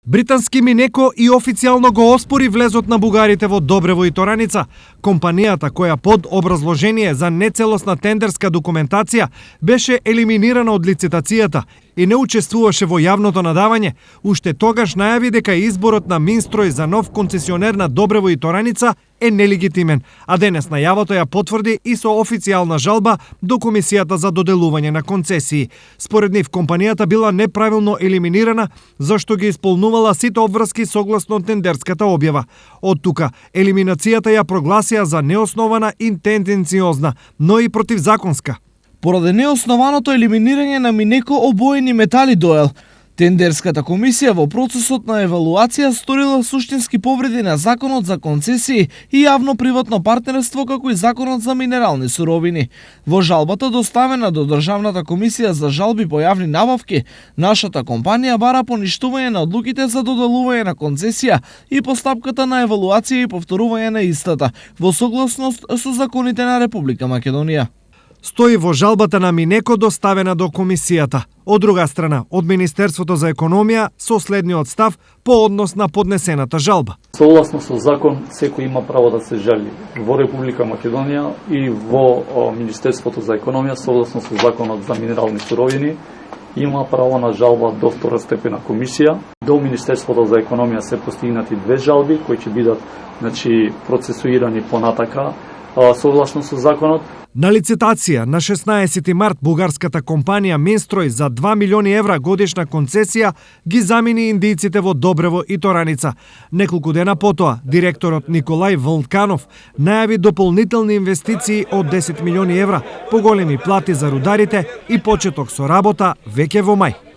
Британски Минеко и официјално го оспори влезот на бугарите во Добрево и Тораница. Компанијата која под образложение за нецелосна тендерска документација беше елиминирана од лицитацијата и не учествуваше во јавното надавање, уште тогаш најави дека изборот на Минстрој за нов концесионер на Добрево и Тораница е нелегитимен, а денес најавата ја потврди и со официјална жалба до Комисијата за доделување на концесии. Според нив, компанијата била неправилно елиминирана зашто ги исполнувала сите обврски согласно тендерската објава. Од тука, елиминацијата ја прогласија за неоснована и тенденциозна, но и противзаконска. Поради неоснованото елиминирање на Минеко обоени метали доел, тендерската комисија во процесот на евалуација сторила суштински повреди на Законот за концесии и јавно-приватно партнерство, како и Законот за минерални суровини. Во жалбата доставена до Државната комисија за жалби по јавни набавки, нашата компанија бара поништување на одлуките за доделување на концесија и постапката на евалуација и повторување на истата, во согласност со законите на Република Македонија. Стои во жалбата на Минеко доставена до комисијата. Од друга страна, од Министерството за економија со следниот став по однос на поднесената жалба. Согласно со закон, секој има право да се жали во Република Македонија и во Министерството за економија, согласно со законот за минерални суровини, има право на жалба до второстепена комисија. До Министерството за економија се постигнати две жалби кои ќе бидат процесуирани понатака согласно со законот. На лицитација на 16 март бугарската компанија Минстрој за 2 милиони евра годишна концесија ги замени индијците во Добрево и Тораница. Неколку дена потоа, директорот Николај Вълканов најави дополнителни инвестиции од 10 милиони евра, поголеми плати за рударите и почеток со работа веќе во мај.